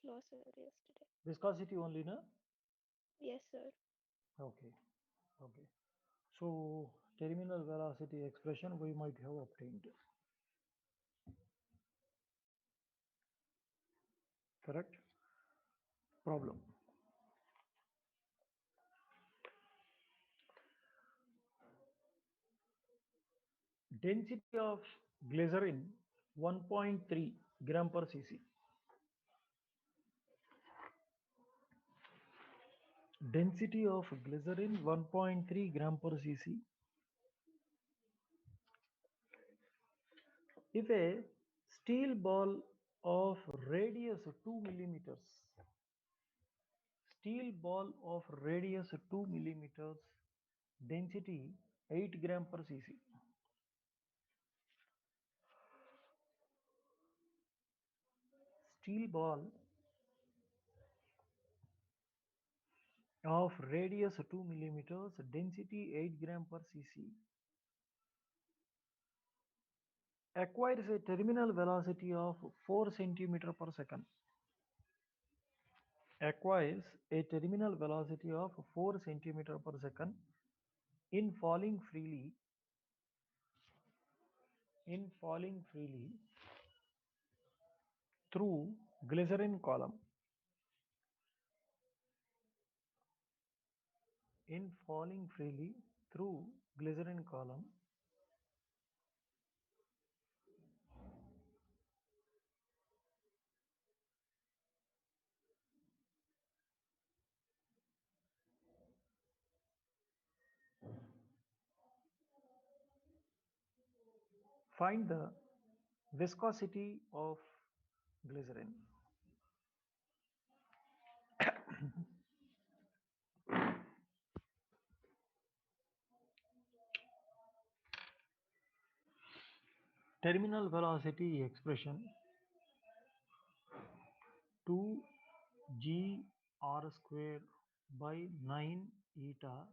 law, sir, yesterday. Viscosity only, na? Yes, sir. Okay. Okay. So terminal velocity expression we might have obtained. Correct? Problem. Density of glycerin 1.3 gram per cc. Density of glycerin 1.3 gram per cc. If a steel ball of radius 2 millimeters, steel ball of radius 2 millimeters, density 8 gram per cc. Steel ball of radius 2 millimeters, density 8 gram per cc, acquires a terminal velocity of 4 centimeter per second. Acquires a terminal velocity of 4 centimeter per second in falling freely through glycerin column. In falling freely through glycerin column, find the viscosity of glycerin. Terminal velocity expression 2 g r square by 9 eta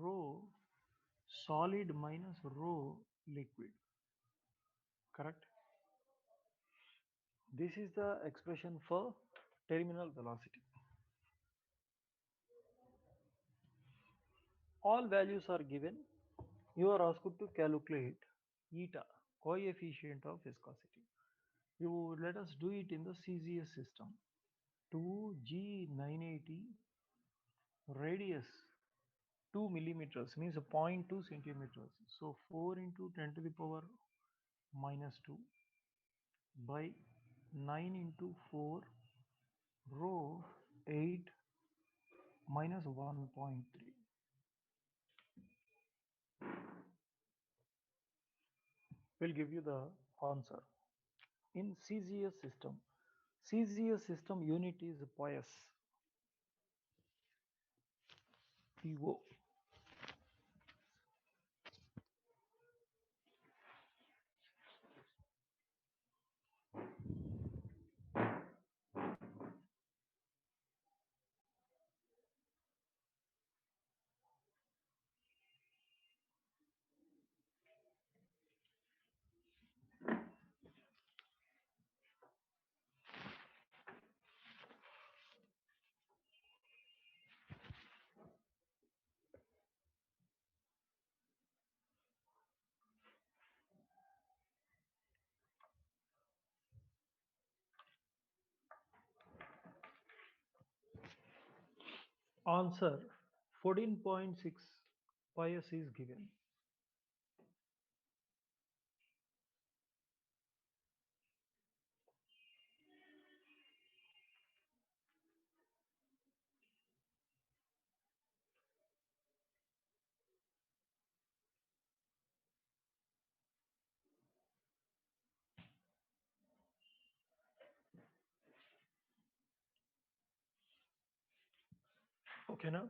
rho solid minus rho liquid. Correct? This is the expression for terminal velocity. All values are given. You are asked to calculate eta, coefficient of viscosity. Let us do it in the CGS system. 2G980 radius 2 millimeters means 0.2 centimeters. So 4 into 10 to the power minus 2 by 9 into 4 rho 8 minus 1.3 will give you the answer. In CGS system unit is POIS, PO. Answer 14.6 POIS is given. Okay, now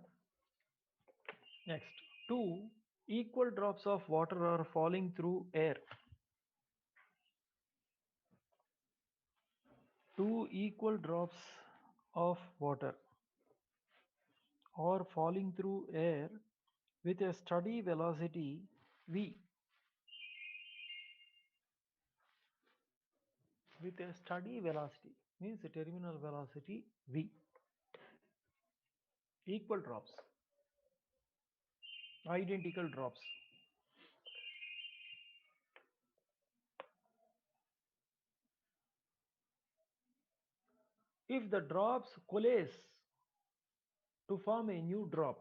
next, two equal drops of water are falling through air. Two equal drops of water are falling through air with a steady velocity v. With a steady velocity. means the terminal velocity v. Equal drops, identical drops. If the drops coalesce to form a new drop,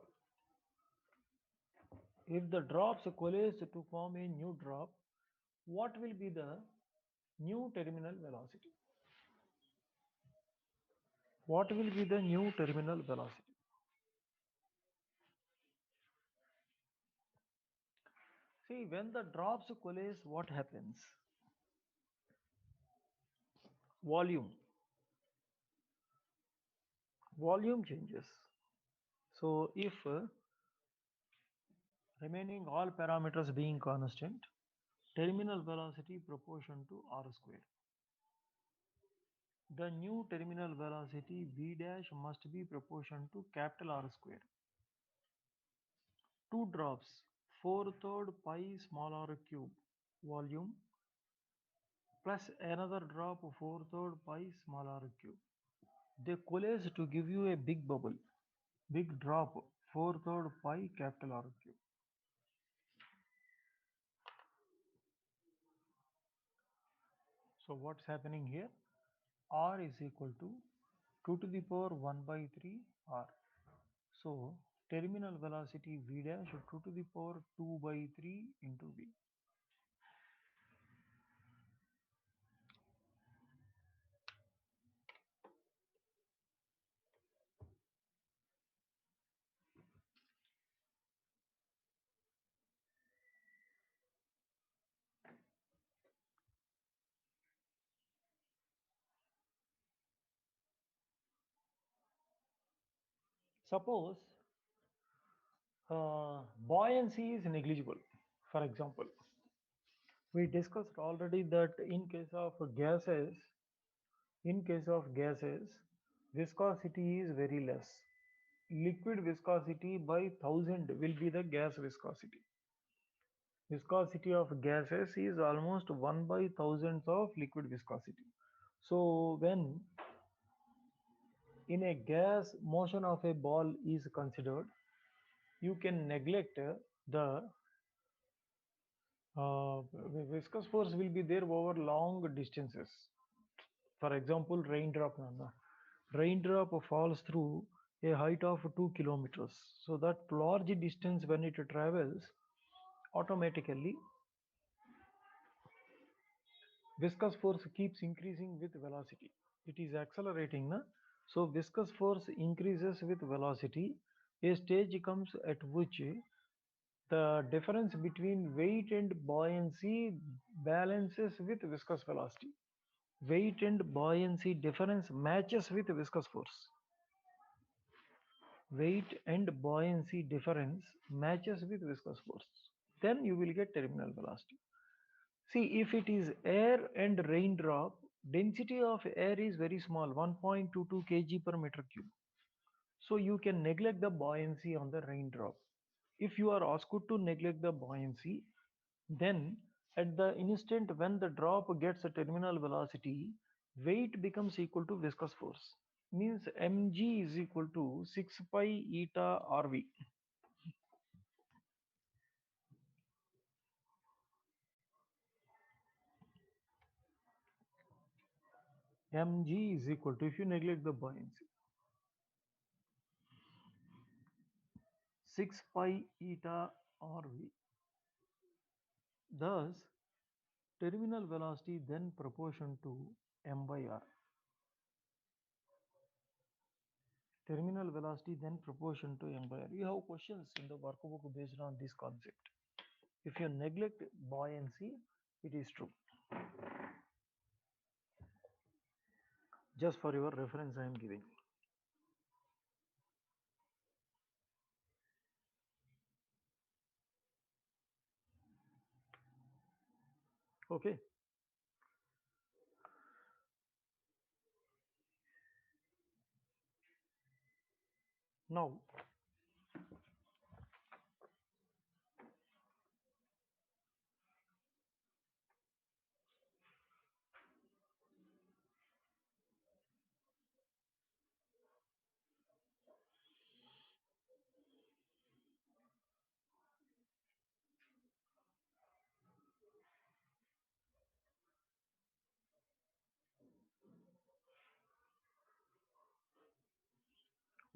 if the drops coalesce to form a new drop, what will be the new terminal velocity? What will be the new terminal velocity? See, when the drops coalesce, what happens? Volume. Volume changes. So, if remaining all parameters being constant, terminal velocity proportion to r square. The new terminal velocity v dash must be proportion to capital R square. Two drops, 4/3 pi small r cube volume plus another drop 4/3 pi small r cube. They coalesce to give you a big bubble, big drop 4/3 pi capital R cube. So what's happening here? R is equal to 2 to the power 1 by 3 R. So terminal velocity v dash 2 to the power 2 by 3 into v. Suppose buoyancy is negligible. For example, we discussed already that in case of gases, viscosity is very less. Liquid viscosity by 1000 will be the gas viscosity. Viscosity of gases is almost 1 by thousands of liquid viscosity. So when in a gas motion of a ball is considered, you can neglect the viscous force will be there over long distances. For example, raindrop. Raindrop falls through a height of 2 kilometers. So that large distance when it travels, automatically viscous force keeps increasing with velocity. It is accelerating. Na? So viscous force increases with velocity. A stage comes at which the difference between weight and buoyancy balances with viscous velocity. Weight and buoyancy difference matches with viscous force. Weight and buoyancy difference matches with viscous force. Then you will get terminal velocity. See, if it is air and raindrop, density of air is very small, 1.22 kg per meter cube. So you can neglect the buoyancy on the raindrop. If you are asked to neglect the buoyancy, then at the instant when the drop gets a terminal velocity, weight becomes equal to viscous force. Means mg is equal to 6 pi eta rv. Mg is equal to, if you neglect the buoyancy, 6 pi eta rv. Thus, terminal velocity then proportion to m by r. Terminal velocity then proportion to m by r. You have questions in the workbook based on this concept. If you neglect buoyancy, it is true. Just for your reference, I am giving. Okay. Now,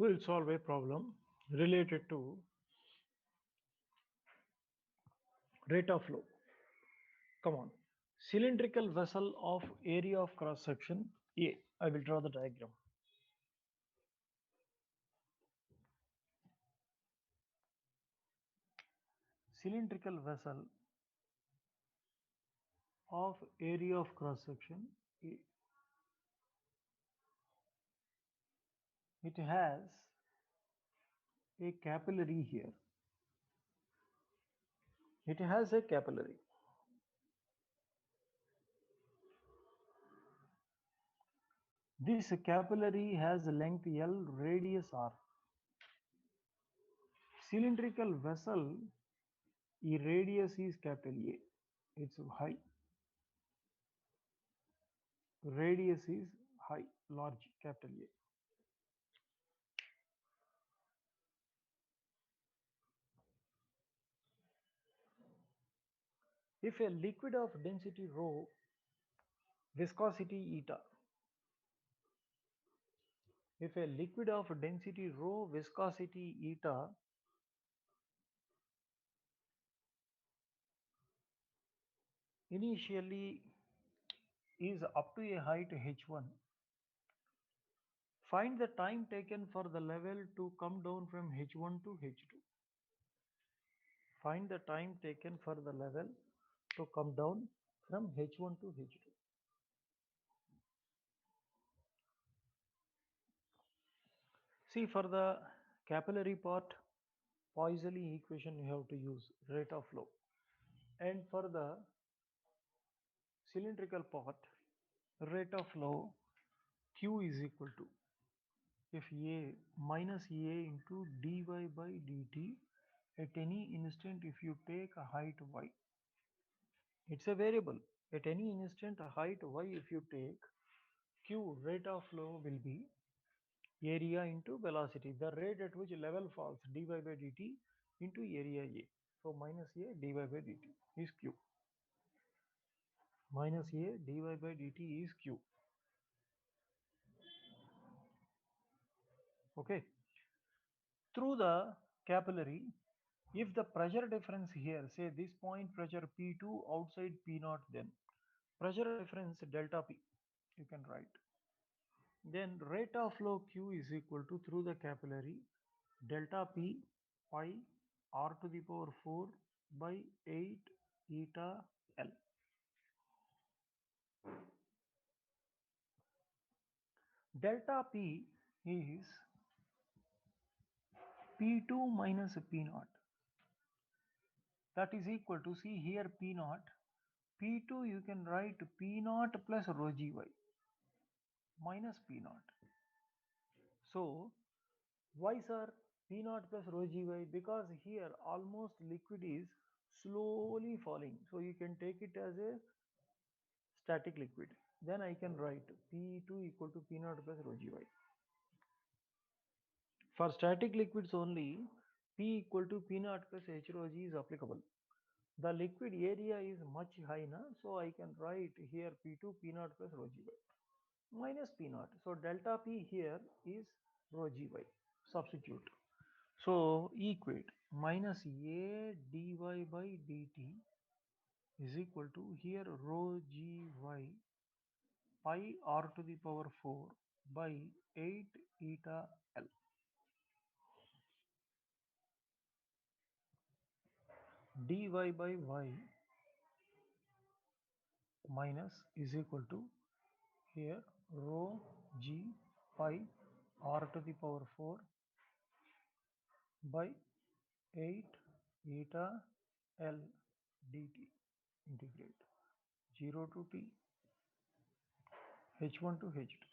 We'll solve a problem related to rate of flow. Come on. Cylindrical vessel of area of cross section A. I will draw the diagram. Cylindrical vessel of area of cross section A. It has a capillary here. It has a capillary. This capillary has length L, radius R. Cylindrical vessel, E radius is capital A. It's high. Radius is high, large, capital A. If a liquid of density rho, viscosity eta. If a liquid of density rho, viscosity eta initially is up to a height h1, find the time taken for the level to come down from h1 to h2. Find the time taken for the level to come down from h1 to h2. See, for the capillary part, Poiseuille equation you have to use rate of flow, and for the cylindrical part, rate of flow q is equal to if a minus a into dy by dt at any instant. If you take a height y, it's a variable. At any instant height y, if you take q, rate of flow will be area into velocity, the rate at which level falls, dy by dt into area A. So minus A dy by dt is q. Minus A dy by dt is q. Okay. Through the capillary, if the pressure difference here, say this point pressure P2 outside P0, then pressure difference delta P, you can write. Then rate of flow Q is equal to, through the capillary, delta P pi r to the power 4 by 8 eta L. Delta P is P2 minus P0. That is equal to, see here P0, P2 you can write P0 plus rho gy minus P0. So why sir P0 plus rho gy? Because here almost liquid is slowly falling. So you can take it as a static liquid. Then I can write P2 equal to P0 plus rho gy. For static liquids only, P equal to P0 plus H rho g is applicable. The liquid area is much high now, so I can write here P2 P0 plus rho gy minus P0. So delta P here is rho gy. Substitute. So equate minus A dy by dt is equal to here rho gy pi r to the power 4 by 8 eta L. Dy by y minus is equal to here rho g pi r to the power 4 by 8 eta L dt. Integrate 0 to t h1 to h2.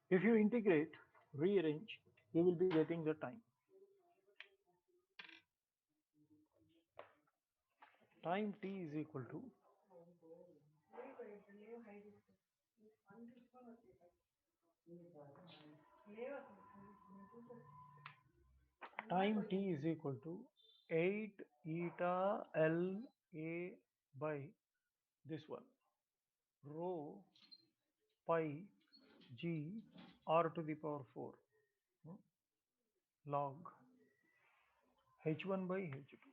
If you integrate, rearrange, you will be getting the time. Time t is equal to time t is equal to 8 eta L A by this one rho pi g r to the power 4 hmm, log h1 by h2.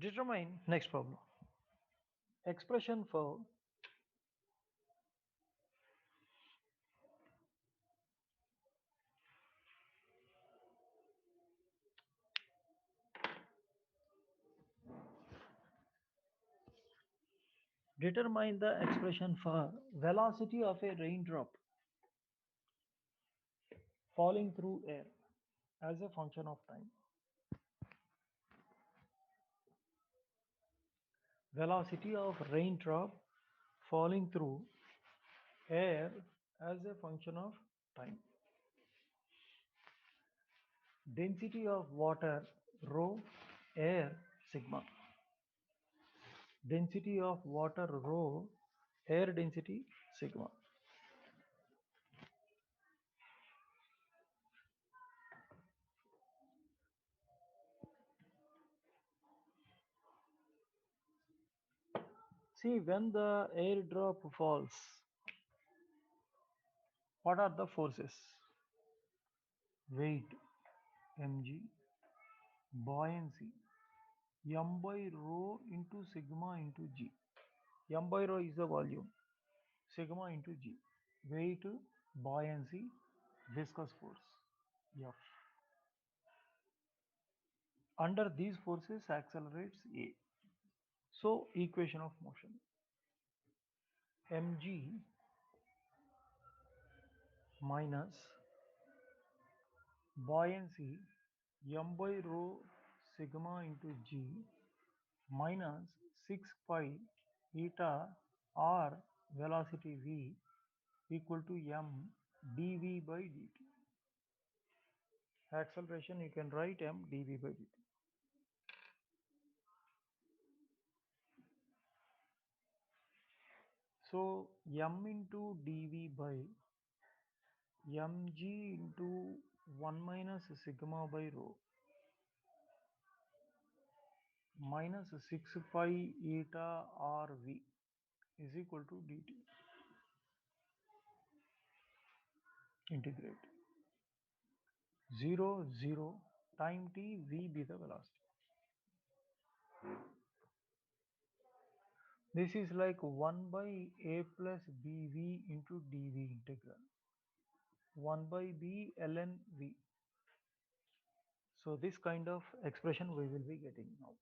Determine next problem. Expression for determine the expression for velocity of a raindrop falling through air as a function of time. Velocity of raindrop falling through air as a function of time. Density of water rho air sigma. Density of water rho air density sigma. See, when the airdrop falls, what are the forces? Weight mg, buoyancy m by rho into sigma into g. M by rho is the volume, sigma into g. Weight, buoyancy, viscous force F. Under these forces accelerates A. So equation of motion mg minus buoyancy m by rho sigma into g minus 6 pi eta r velocity v equal to m dv by dt. Acceleration you can write m dv by dt. So m into dv by mg into 1 minus sigma by rho minus 6 pi eta rv is equal to dt. Integrate 0 0 time t v be the velocity. This is like 1 by a plus bv into dv integral 1 by b ln v. So this kind of expression we will be getting now.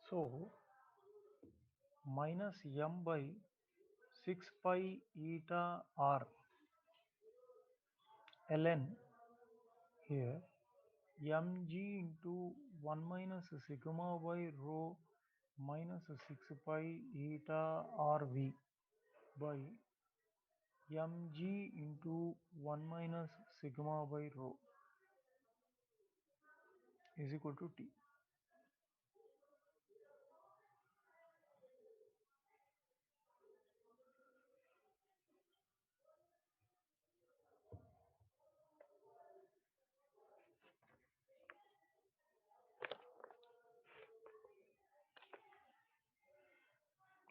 So minus m by 6 pi eta r ln here mg into 1 minus sigma by rho minus 6 pi eta rv by mg into 1 minus sigma by rho is equal to t.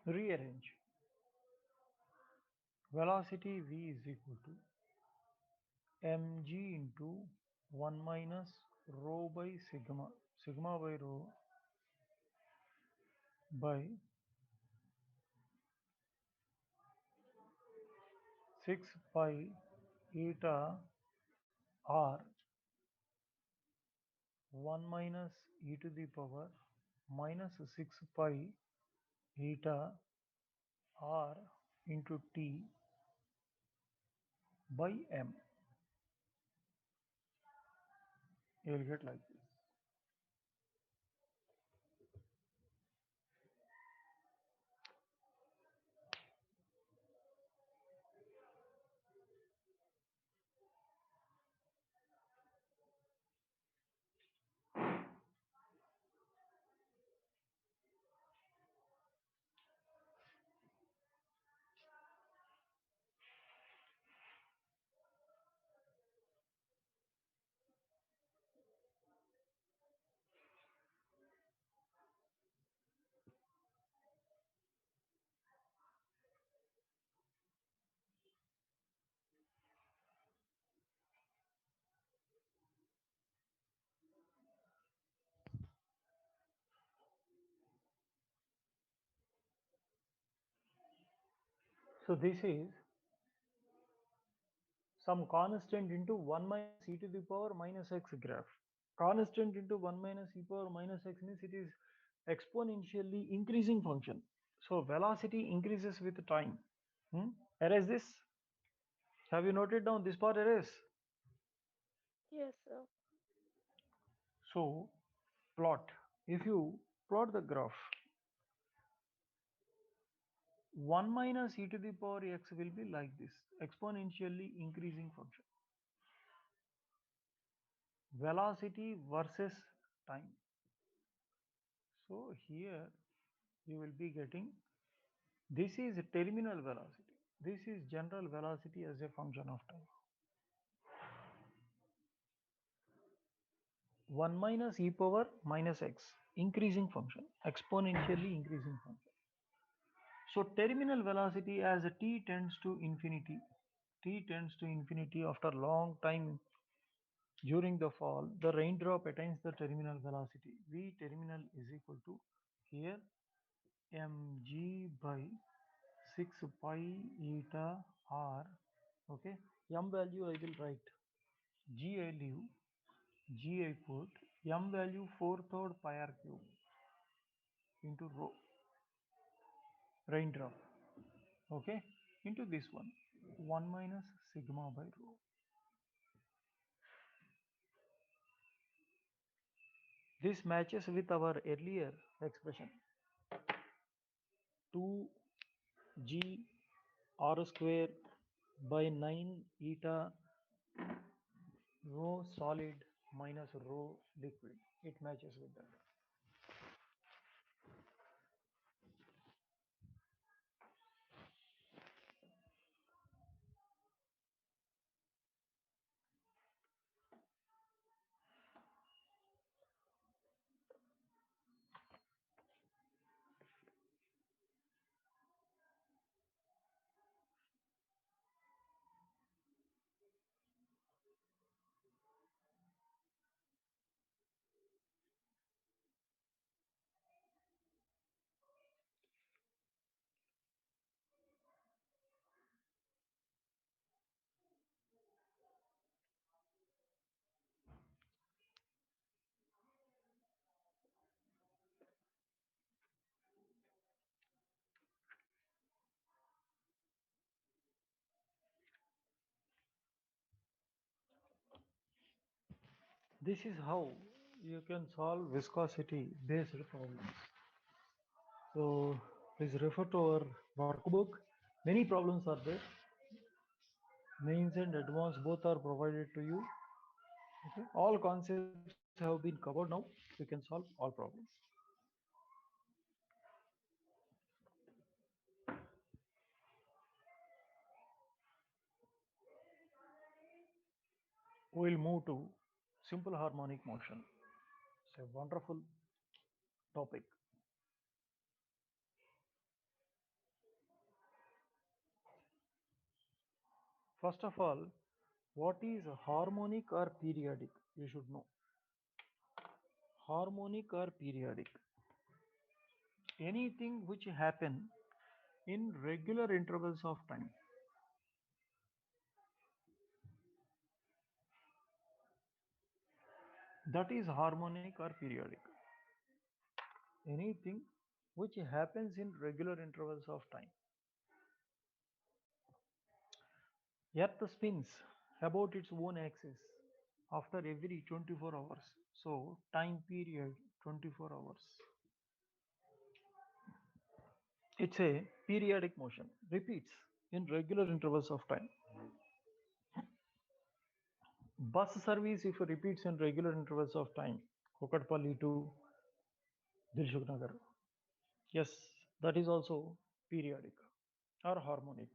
Rearrange. Velocity v is equal to mg into 1 minus rho by sigma, sigma by rho by 6 pi eta r 1 minus e to the power minus 6 pi eta r into t by m. You will get like this. So this is some constant into 1 minus e to the power minus x graph. Constant into 1 minus e power minus x means it is exponentially increasing function. So velocity increases with time. Erase this. Have you noted down this part? Erase. Yes, sir. So plot. If you plot the graph, 1 minus e to the power x will be like this, exponentially increasing function. Velocity versus time. So here you will be getting, this is terminal velocity. This is general velocity as a function of time. 1 minus e power minus x, increasing function, exponentially increasing function. So terminal velocity as t tends to infinity, t tends to infinity after long time during the fall, the raindrop attains the terminal velocity. V terminal is equal to here mg by 6 pi eta r. Okay, m value I will write, g I leave, g I put, m value 4/3 pi r cube into rho, raindrop. Okay, into this one, 1 minus sigma by rho. This matches with our earlier expression, 2g r square by 9 eta rho solid minus rho liquid. It matches with that. This is how you can solve viscosity based problems. So please refer to our workbook. Many problems are there. Mains and advanced both are provided to you. Okay. All concepts have been covered now. You can solve all problems. We'll move to simple harmonic motion. It's a wonderful topic. First of all, what is harmonic or periodic? You should know. Harmonic or periodic. Anything which happen in regular intervals of time. That is harmonic or periodic. Anything which happens in regular intervals of time. Earth spins about its own axis after every 24 hours. So, time period 24 hours. It's a periodic motion, repeats in regular intervals of time. Bus service, if it repeats in regular intervals of time, Kokatpalli to Dilshuk Nagar. Yes, that is also periodic or harmonic.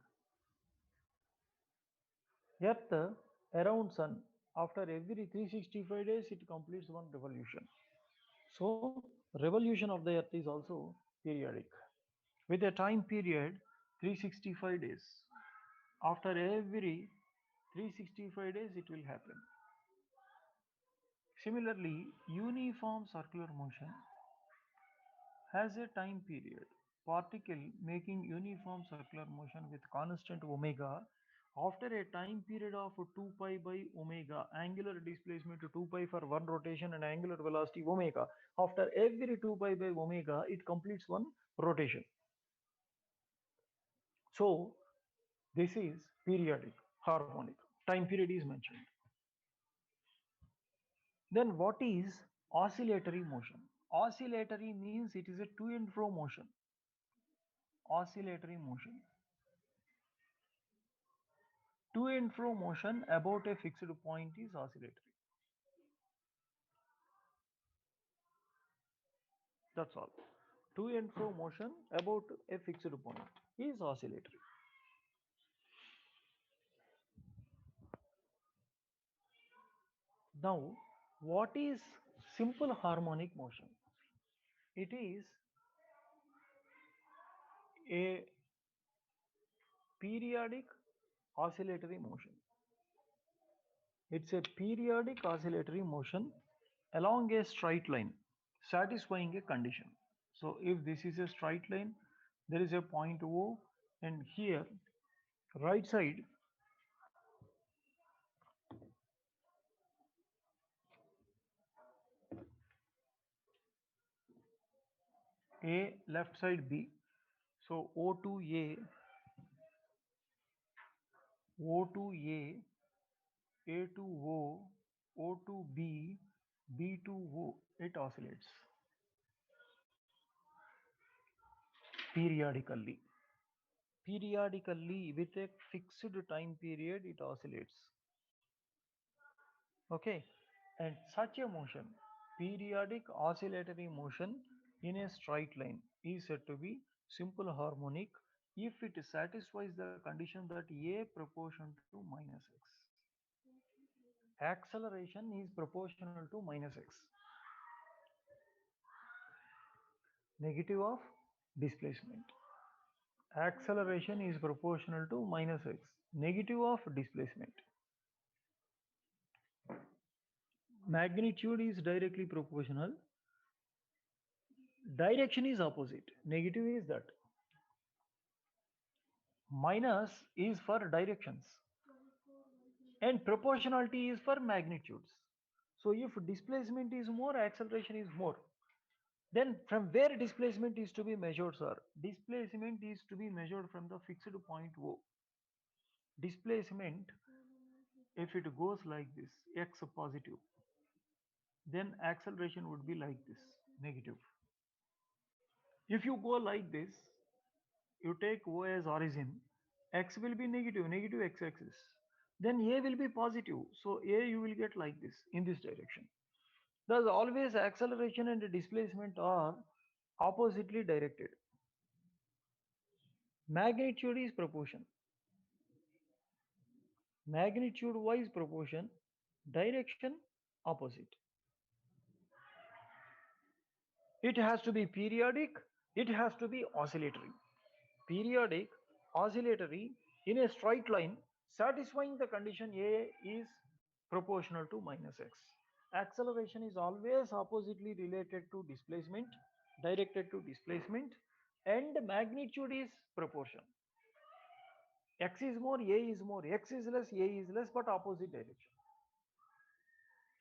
Earth around Sun, after every 365 days, it completes one revolution. So, revolution of the Earth is also periodic with a time period 365 days. After every 365 days, it will happen. Similarly, uniform circular motion has a time period. Particle making uniform circular motion with constant omega after a time period of 2 pi by omega, angular displacement 2 pi for one rotation and angular velocity omega. After every 2 pi by omega, it completes one rotation. So this is periodic, harmonic. Time period is mentioned. Then what is oscillatory motion? Oscillatory means it is a to and fro motion. Oscillatory motion. To and fro motion about a fixed point is oscillatory. That's all. To and fro motion about a fixed point is oscillatory. Now, what is simple harmonic motion? It is a periodic oscillatory motion. It's a periodic oscillatory motion along a straight line satisfying a condition. So if this is a straight line, there is a point O, and here right side A, left side B. So O to A, O to A to O, O to B, B to O, it oscillates periodically. Periodically with a fixed time period, it oscillates. Okay, and such a motion, periodic oscillatory motion in a straight line, is said to be simple harmonic if it satisfies the condition that A proportional to minus x. Acceleration is proportional to minus x. Negative of displacement. Acceleration is proportional to minus x. Negative of displacement. Magnitude is directly proportional. Direction is opposite. Negative is that. Minus is for directions and proportionality is for magnitudes. So if displacement is more, acceleration is more. Then from where displacement is to be measured, sir? Displacement is to be measured from the fixed point O. Displacement, if it goes like this, x positive, then acceleration would be like this, negative. If you go like this, you take O as origin, x will be negative, negative x-axis. Then A will be positive. So A you will get like this, in this direction. Thus always acceleration and displacement are oppositely directed. Magnitude is proportion. Magnitude wise proportion, direction opposite. It has to be periodic, it has to be oscillatory. Periodic, oscillatory in a straight line satisfying the condition A is proportional to minus x. Acceleration is always oppositely related to displacement, directed to displacement, and magnitude is proportion. X is more, A is more, X is less, A is less, but opposite direction.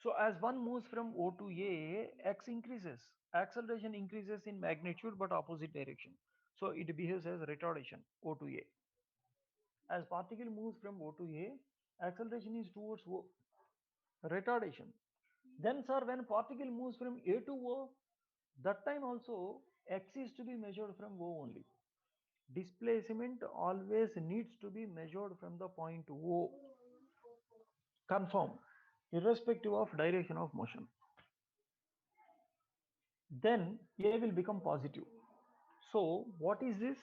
So as one moves from O to A, x increases. Acceleration increases in magnitude but opposite direction. So it behaves as retardation, O to A. As particle moves from O to A, acceleration is towards O, retardation. Then sir, when particle moves from A to O, that time also x is to be measured from O only. Displacement always needs to be measured from the point O. Confirm, irrespective of direction of motion. Then A will become positive. So what is this?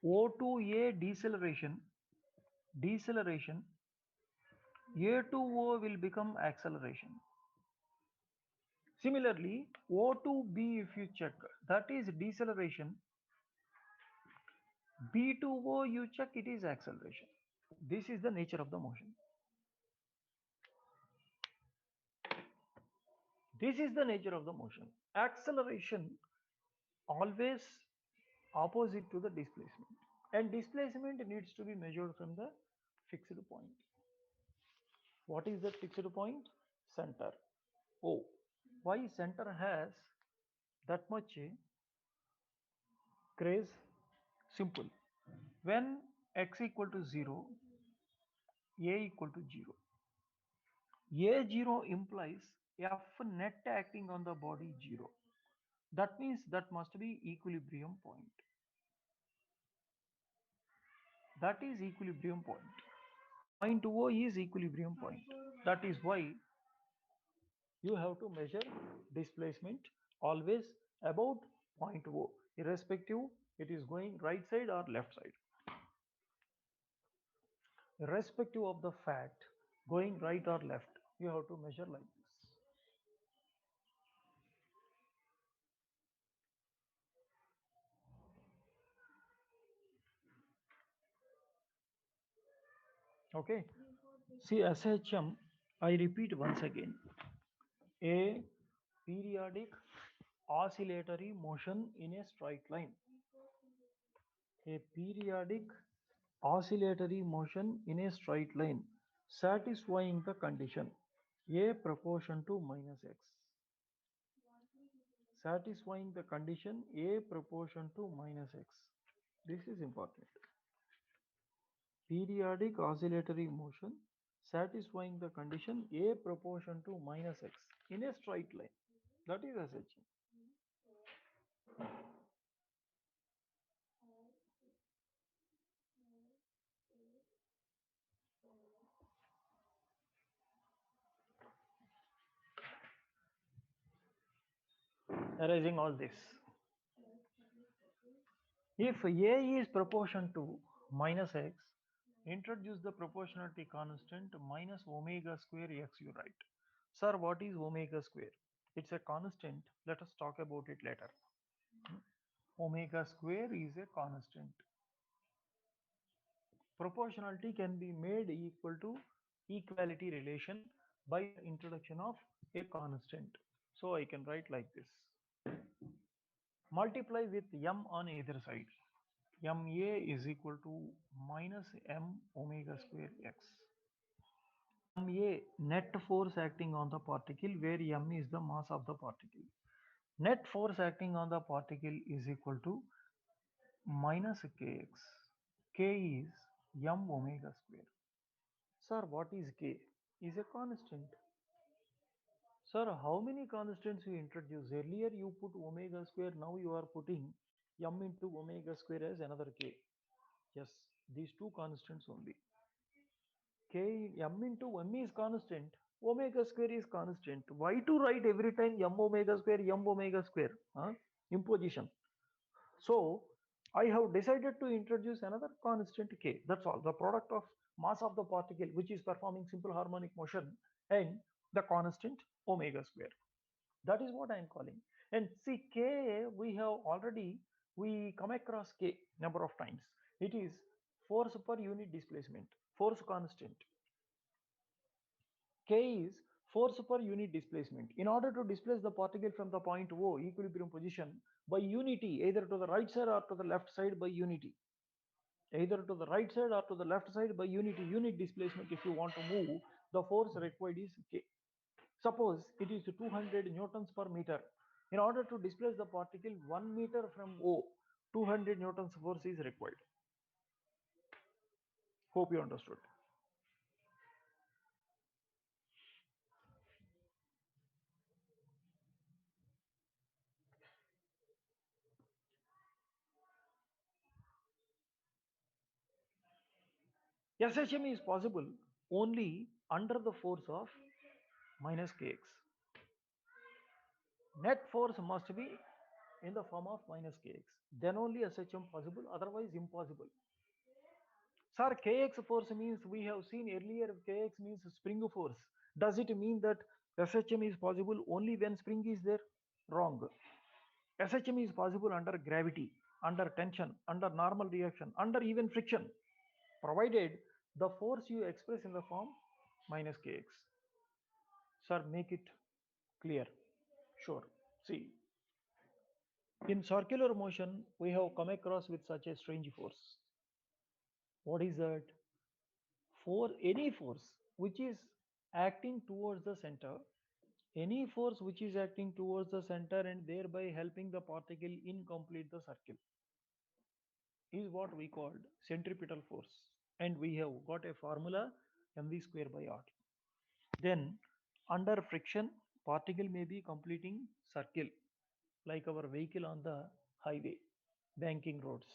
O to A deceleration. Deceleration. A to O will become acceleration. Similarly, O to B, if you check, that is deceleration. B to O, you check, it is acceleration. This is the nature of the motion. This is the nature of the motion. Acceleration always opposite to the displacement. And displacement needs to be measured from the fixed point. What is the fixed point? Center. O. Why center has that much craze? Simple. When x equal to 0, a equal to 0. A0 implies F net acting on the body 0. That means that must be equilibrium point. That is equilibrium point. Point O is equilibrium point. That is why you have to measure displacement always about point O, irrespective it is going right side or left side. Irrespective of the fact going right or left, you have to measure like this. Okay. See SHM, I repeat once again, a periodic oscillatory motion in a straight line. A periodic oscillatory motion in a straight line satisfying the condition a proportion to minus x. Satisfying the condition a proportion to minus x. This is important. Periodic oscillatory motion satisfying the condition a proportion to minus x in a straight line. That is SHM. Erasing all this. If A is proportion to minus x, introduce the proportionality constant minus omega square x, you write. Sir, what is omega square? It's a constant. Let us talk about it later. Omega square is a constant. Proportionality can be made equal to equality relation by the introduction of a constant. So I can write like this. Multiply with m on either side. Ma is equal to minus m omega square x. Ma, net force acting on the particle, where m is the mass of the particle. Net force acting on the particle is equal to minus kx. K is m omega square. Sir, what is k? Is a constant. Sir, how many constants you introduce? Earlier you put omega square, now you are putting m into omega square as another k. Yes, these two constants only. K m into m is constant, omega square is constant. Why to write every time m omega square, m omega square? Huh? Imposition. So I have decided to introduce another constant k. That's all. The product of mass of the particle, which is performing simple harmonic motion, and the constant omega square. That is what I am calling. And see, k, we have already, we come across k number of times. It is force per unit displacement, force constant. K is force per unit displacement. In order to displace the particle from the point O, equilibrium position, by unity, either to the right side or to the left side by unity. Either to the right side or to the left side by unity, unit displacement, if you want to move, the force required is K. Suppose it is 200 newtons per meter. In order to displace the particle 1 meter from O, 200 newtons force is required. Hope you understood. SHM is possible only under the force of minus kx. Net force must be in the form of minus kx. Then only SHM possible, otherwise impossible. Sir, kx force means we have seen earlier kx means spring force. Does it mean that SHM is possible only when spring is there? Wrong. SHM is possible under gravity, under tension, under normal reaction, under even friction, provided the force you express in the form minus kx. Sir, make it clear. Sure. See, in circular motion, we have come across with such a strange force. What is that? For any force which is acting towards the center, any force which is acting towards the center and thereby helping the particle in complete the circle is what we called centripetal force. And we have got a formula mv square by r. Then under friction, particle may be completing circle like our vehicle on the highway, banking roads.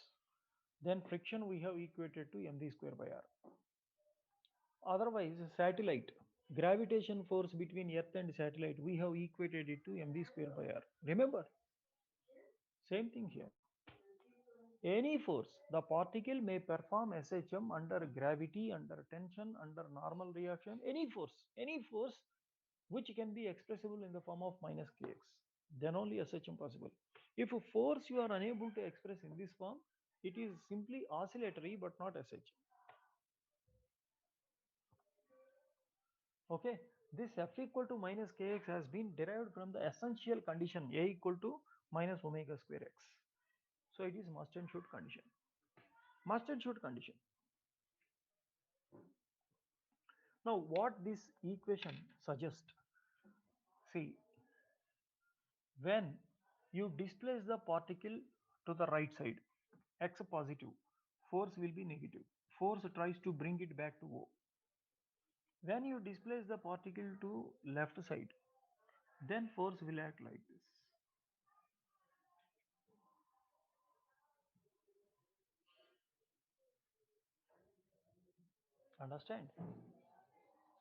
Then friction we have equated to mv square by r. Otherwise, satellite, gravitation force between Earth and satellite, we have equated it to mv square by r. Remember, same thing here. Any force, the particle may perform SHM under gravity, under tension, under normal reaction, any force which can be expressible in the form of minus kx. Then only SHM possible. If a force you are unable to express in this form, it is simply oscillatory but not SHM. Okay, this F equal to minus kx has been derived from the essential condition A equal to minus omega square x. So it is must and should condition. Must and should condition. Now what this equation suggests, see, when you displace the particle to the right side, x positive, force will be negative. Force tries to bring it back to O. When you displace the particle to left side, then force will act like this. Understand?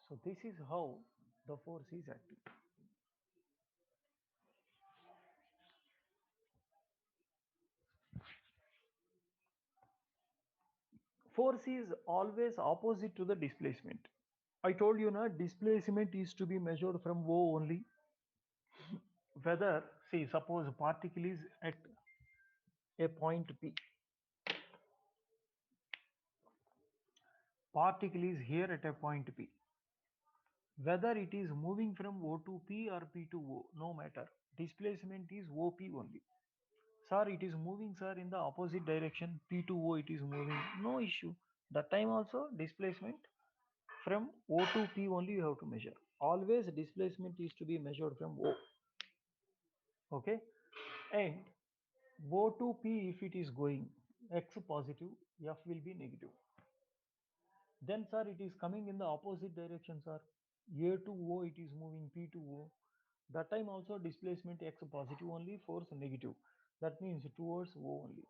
So this is how the force is acting. Force is always opposite to the displacement. I told you na displacement is to be measured from O only. Whether, see, suppose a particle is at a point P. Particle is here at a point P. Whether it is moving from O to P or P to O, no matter. Displacement is OP only. Sir, it is moving, sir, in the opposite direction. P to O it is moving. No issue. That time also displacement from O to P only you have to measure. Always displacement is to be measured from O. Okay. And O to P if it is going X positive, F will be negative. Then sir it is coming in the opposite direction, sir. A to O it is moving, P to O. That time also displacement X positive only, force negative. That means towards O only.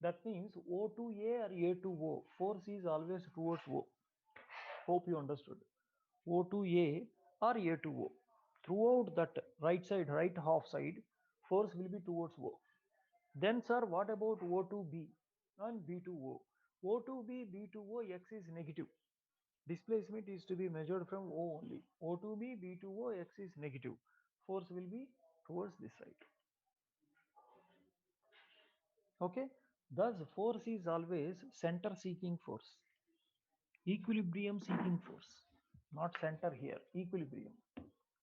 That means O to A or A to O, force is always towards O. Hope you understood. O to A or A to O. Throughout that right side, right half side, force will be towards O. Then sir, what about O to B and B to O? O to B, B to O, X is negative. Displacement is to be measured from O only. O to B, B to O, X is negative. Force will be towards this side. Okay. Thus, force is always center seeking force. Equilibrium seeking force. Not center here. Equilibrium.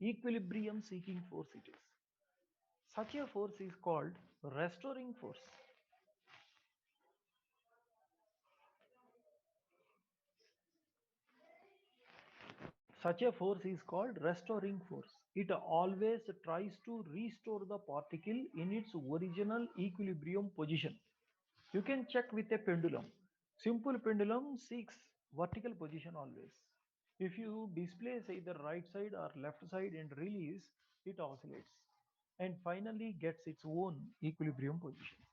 Equilibrium seeking force it is. Such a force is called restoring force. Such a force is called restoring force. It always tries to restore the particle in its original equilibrium position. You can check with a pendulum. Simple pendulum seeks vertical position always. If you displace either right side or left side and release, it oscillates and finally gets its own equilibrium position.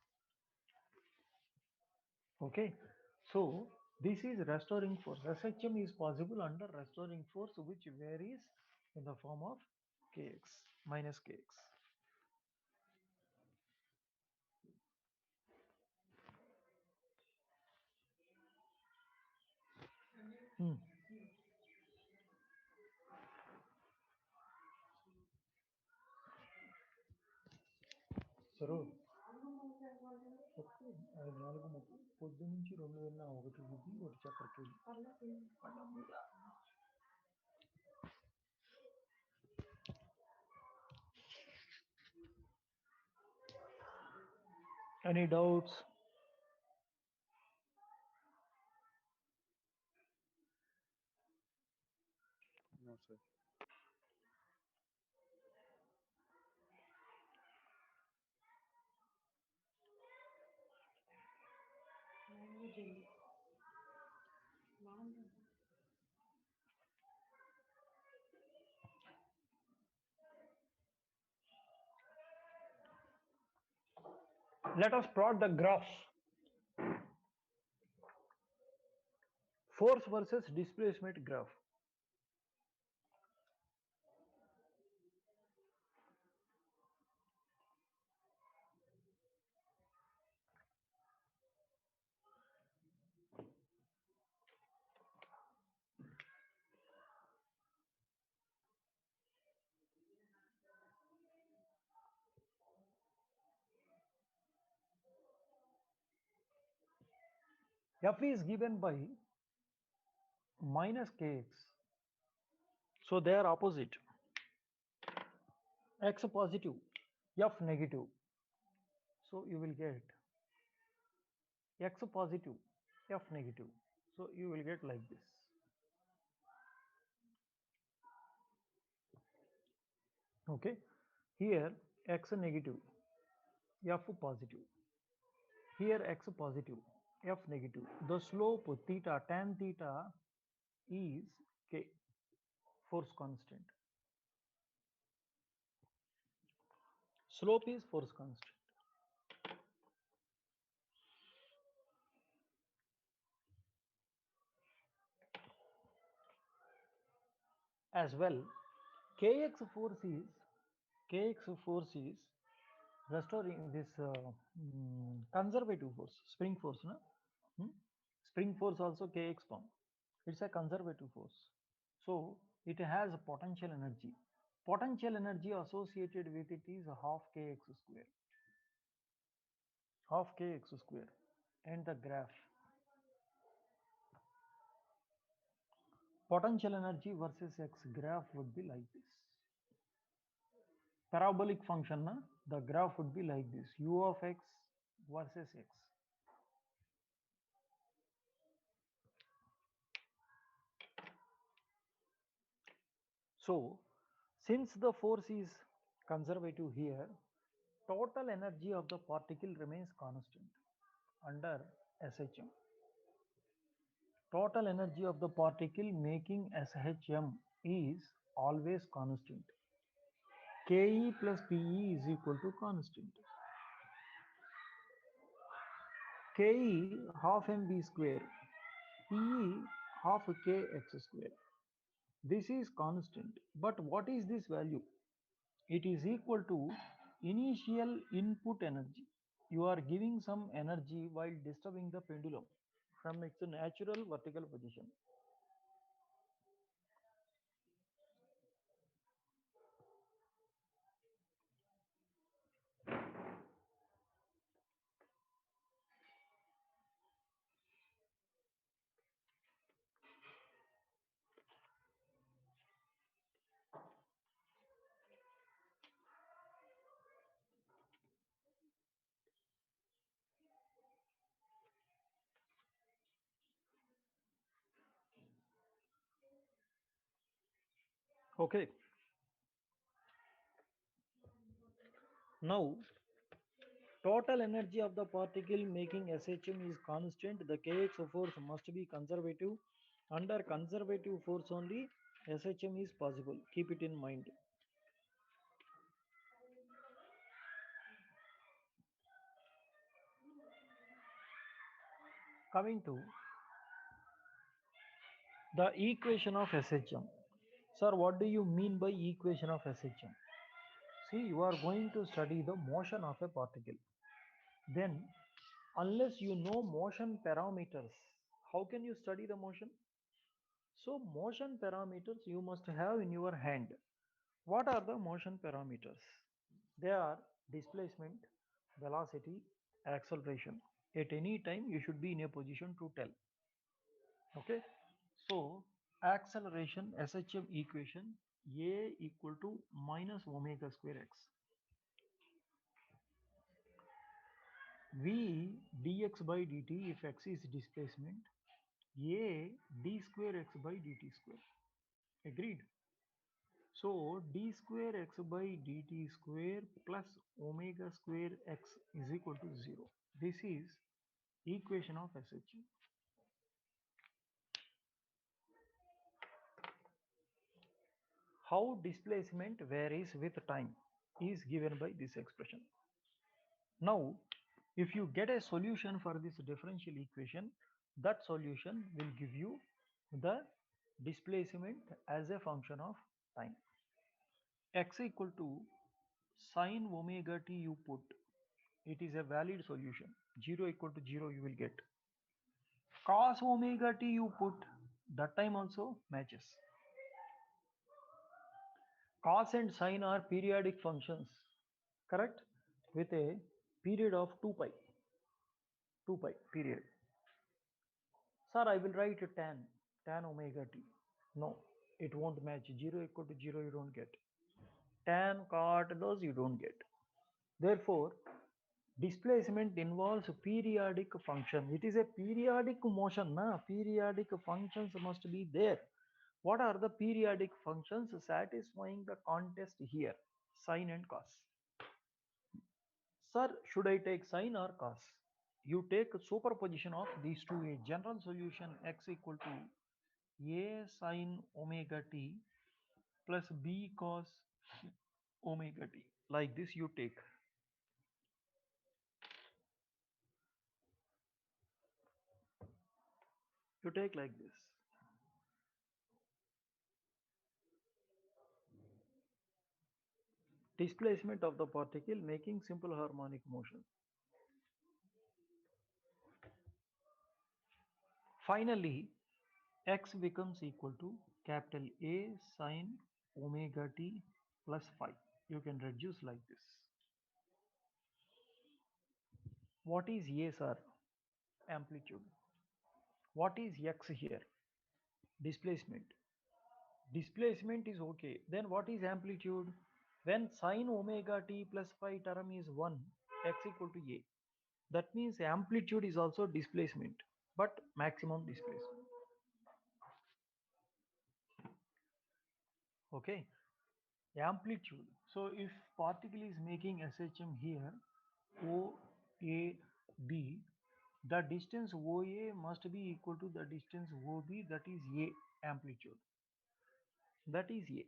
Okay, so this is restoring force. SHM is possible under restoring force, which varies in the form of Kx minus Kx. Hmm. Sir చెప్పు అది 4:30 పొద్దు నుంచి 2 వెళ్ళినా ఒకటి రుద్ది ఒకటి చక్కెరకేళి any doubts? No, sir. Let us plot the graph. Force versus displacement graph. F is given by minus Kx. So they are opposite. X positive, F negative. So you will get X positive, F negative. So you will get like this. Okay. Here X negative, F positive. Here X positive, F negative. The slope theta, tan theta is K, force constant. Slope is force constant. As well, Kx force is restoring this conservative force, spring force. No? Hmm? Spring force also Kx form. It's a conservative force. So it has a potential energy. Potential energy associated with it is half Kx square. Half Kx square. And the graph. Potential energy versus x graph would be like this. Parabolic function, na? The graph would be like this, u of x versus x. So since the force is conservative here, total energy of the particle remains constant under SHM. Total energy of the particle making SHM is always constant. Ke plus Pe is equal to constant. Ke half mv square, Pe half kx square. This is constant, but what is this value? It is equal to initial input energy. You are giving some energy while disturbing the pendulum from its natural vertical position. Okay, now total energy of the particle making SHM is constant. The Kx force must be conservative. Under conservative force only SHM is possible. Keep it in mind. Coming to the equation of SHM. Sir, what do you mean by equation of SHM? See, you are going to study the motion of a particle. Then, unless you know motion parameters, how can you study the motion? So, motion parameters you must have in your hand. What are the motion parameters? They are displacement, velocity, acceleration. At any time, you should be in a position to tell. Okay. So, acceleration SHM equation A equal to minus omega square x. V dx by dt if x is displacement, A d square x by dt square. Agreed? So d square x by dt square plus omega square x is equal to 0. This is equation of SHM. How displacement varies with time is given by this expression. Now, if you get a solution for this differential equation, that solution will give you the displacement as a function of time. X equal to sine omega t you put, it is a valid solution. 0 equal to 0 you will get. Cos omega t you put, that time also matches. Cos and sine are periodic functions, correct? With a period of 2 pi period. Sir, I will write tan omega t. No, it won't match. 0 equal to 0 you don't get. Tan cot those you don't get. Therefore, displacement involves periodic function. It is a periodic motion. Na? Periodic functions must be there. What are the periodic functions satisfying the contest here? Sine and cos. Sir, should I take sine or cos? You take superposition of these two. A general solution x equal to a sine omega t plus b cos omega t. Like this you take. You take like this. Displacement of the particle making simple harmonic motion. Finally, x becomes equal to capital A sine omega t plus phi. You can reduce like this. What is A, sir? Amplitude. What is x here? Displacement. Displacement is okay. Then what is amplitude? When sine omega t plus phi term is 1, x equal to A. That means amplitude is also displacement, but maximum displacement. Okay. Amplitude. So if particle is making SHM here, OAB, the distance OA must be equal to the distance OB, that is A amplitude. That is A.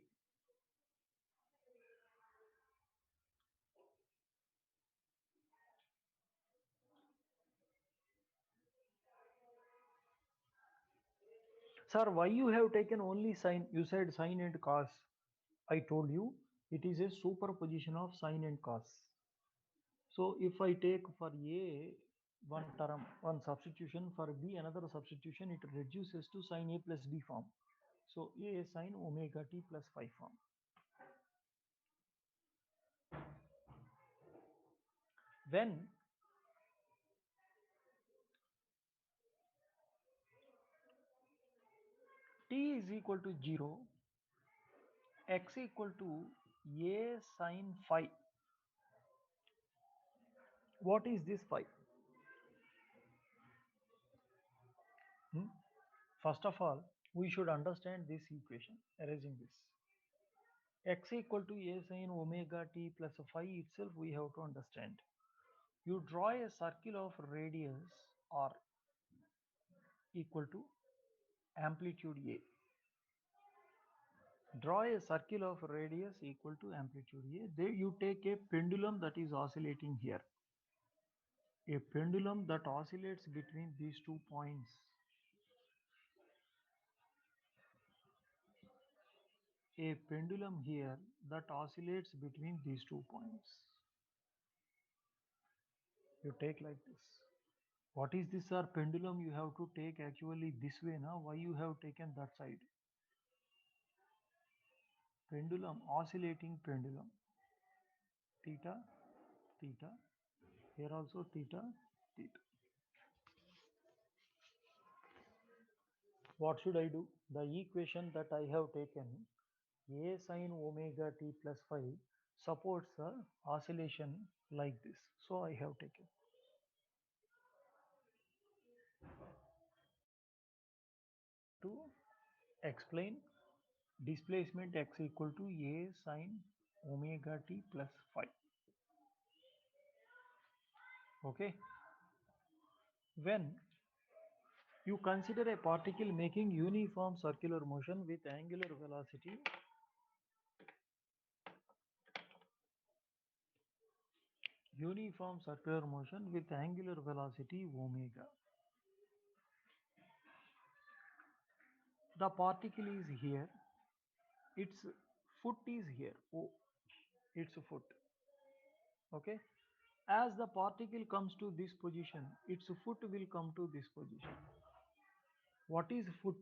Sir, why you have taken only sine? You said sine and cos. I told you it is a superposition of sine and cos. So if I take for A one term, one substitution, for B another substitution, it reduces to sine A plus B form. So A sine omega t plus phi form. When t is equal to 0, x equal to A sine phi. What is this phi? Hmm? First of all, we should understand this equation, erasing this. X equal to A sin omega t plus phi itself we have to understand. You draw a circle of radius r equal to amplitude A. Draw a circle of radius equal to amplitude A. There you take a pendulum that is oscillating here. A pendulum that oscillates between these 2 points. A pendulum here that oscillates between these 2 points. You take like this. What is this sir? Pendulum you have to take actually this way now. Why you have taken that side? Pendulum, oscillating pendulum. Theta, theta. Here also theta, theta. What should I do? The equation that I have taken, A sin omega t plus phi, supports the oscillation like this. So I have taken to explain displacement x equal to A sin omega t plus phi. Okay. When you consider a particle making uniform circular motion with angular velocity omega. The particle is here, its foot is here, oh, its foot. Okay. As the particle comes to this position, its foot will come to this position. What is foot?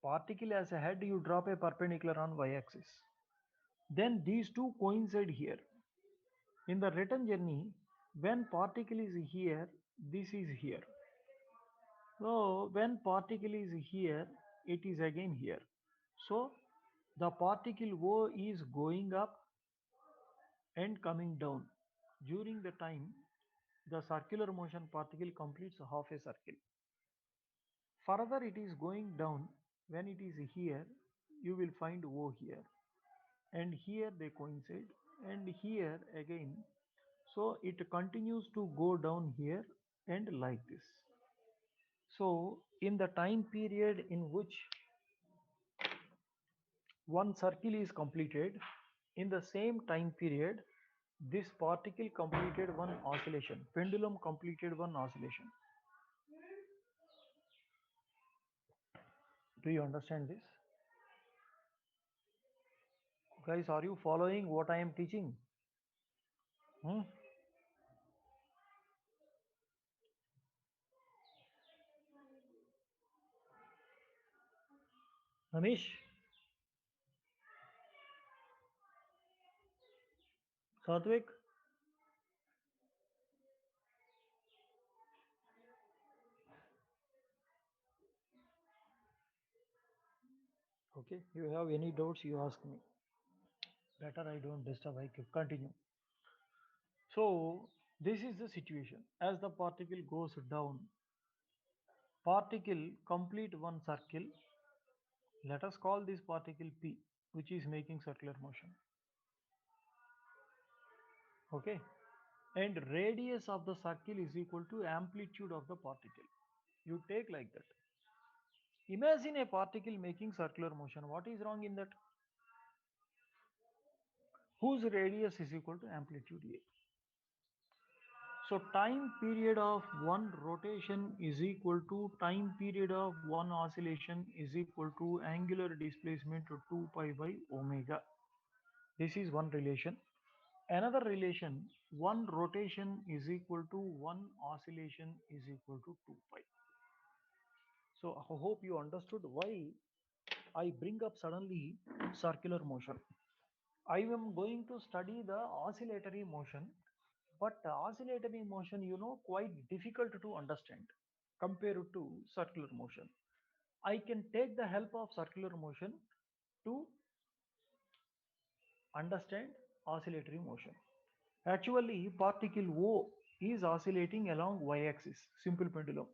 Particle as a head, you drop a perpendicular on y-axis. Then these two coincide here. In the return journey, when particle is here, this is here. So when particle is here, it is again here. So the particle O is going up and coming down. During the time, the circular motion particle completes half a circle. Further, it is going down. When it is here, you will find O here. And here they coincide. And here again. So it continues to go down here and like this. So in the time period in which one circle is completed, in the same time period, this particle completed one oscillation. Pendulum completed one oscillation. Do you understand this? Guys, are you following what I am teaching? Hmm? Amish, Satvik, okay, you have any doubts, you ask me. Better I don't disturb, I continue. So this is the situation. As the particle goes down, particle complete one circle. Let us call this particle P, which is making circular motion. Okay. And radius of the circle is equal to amplitude of the particle. You take like that. Imagine a particle making circular motion. What is wrong in that? Whose radius is equal to amplitude A. So time period of one rotation is equal to time period of one oscillation is equal to angular displacement to 2 pi by omega. This is one relation. Another relation, one rotation is equal to one oscillation is equal to 2 pi. So I hope you understood why I bring up suddenly circular motion. I am going to study the oscillatory motion, but oscillatory motion, quite difficult to understand compared to circular motion. I can take the help of circular motion to understand oscillatory motion. Actually, particle O is oscillating along y-axis, simple pendulum.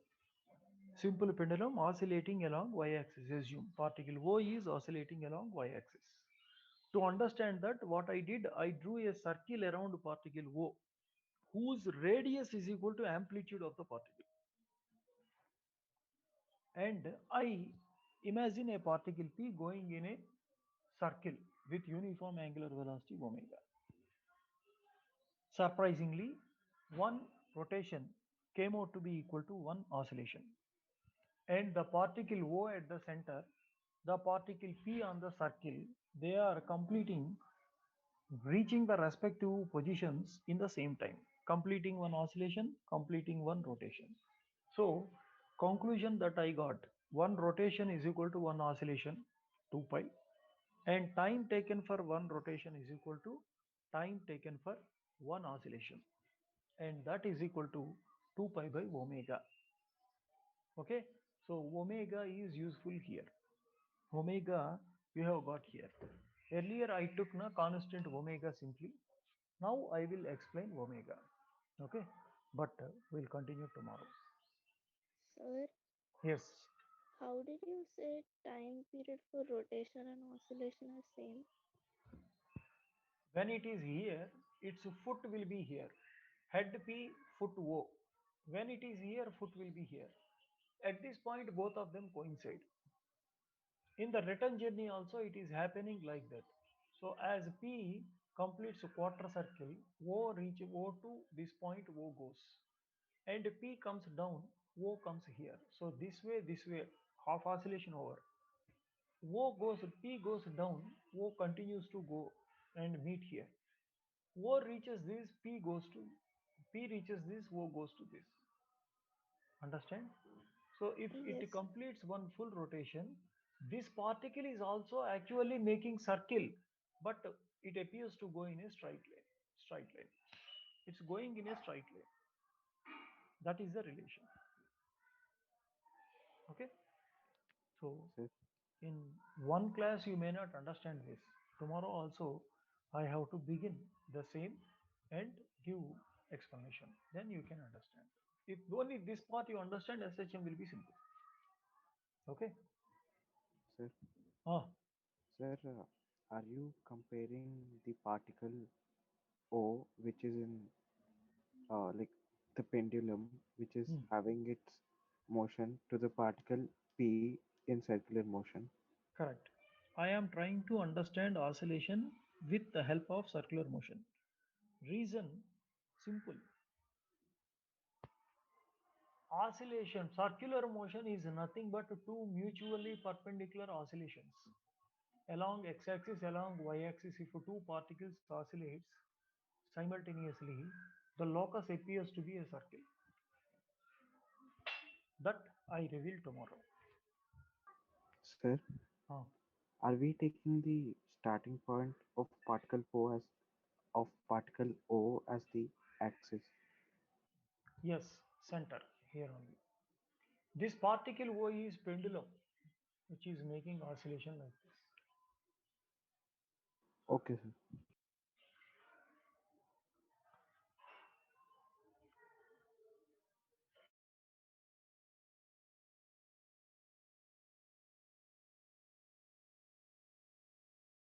Simple pendulum oscillating along y-axis. Assume particle O is oscillating along y-axis. To understand that, what I did, I drew a circle around particle O, whose radius is equal to amplitude of the particle. And I imagine a particle P going in a circle with uniform angular velocity omega. Surprisingly, one rotation came out to be equal to one oscillation. And the particle O at the center, the particle P on the circle, they are completing, reaching the respective positions in the same time, completing one oscillation, completing one rotation. So, conclusion that I got, one rotation is equal to one oscillation, 2 pi, and time taken for one rotation is equal to time taken for one oscillation, and that is equal to 2 pi by omega. Okay, so omega is useful here. Omega we have got here. Earlier I took na constant omega simply. Now I will explain omega. Okay, but we'll continue tomorrow. Sir, Yes. how did you say time period for rotation and oscillation are same? When it is here, its foot will be here. Head P, foot O. When it is here, foot will be here. At this point, both of them coincide. In the return journey also, it is happening like that. So as P completes a quarter circle, O reach O to this point, O goes. And P comes down, O comes here. So this way, half oscillation over. O goes, P goes down, O continues to go and meet here. O reaches this, P reaches this, O goes to this. Understand? So if it Yes. completes one full rotation, this particle is also actually making circle, but it appears to go in a straight line. Straight line. It's going in a straight line. That is the relation. Okay. So Sir, in one class you may not understand this. Tomorrow also I have to begin the same and give explanation. Then you can understand. If only this part you understand, SHM will be simple. Okay. sir, Ah, sir, are you comparing the particle O, which is in like the pendulum, which is hmm, having its motion, to the particle P in circular motion? correct. I am trying to understand oscillation with the help of circular motion. Reason simple. Oscillation, circular motion is nothing but two mutually perpendicular oscillations along x-axis, along y-axis. If two particles oscillates simultaneously, the locus appears to be a circle. That I reveal tomorrow. Sir, Ah, are we taking the starting point of particle O as the axis? yes, center here only. This particle O is pendulum, which is making oscillation like this. Okay, sir.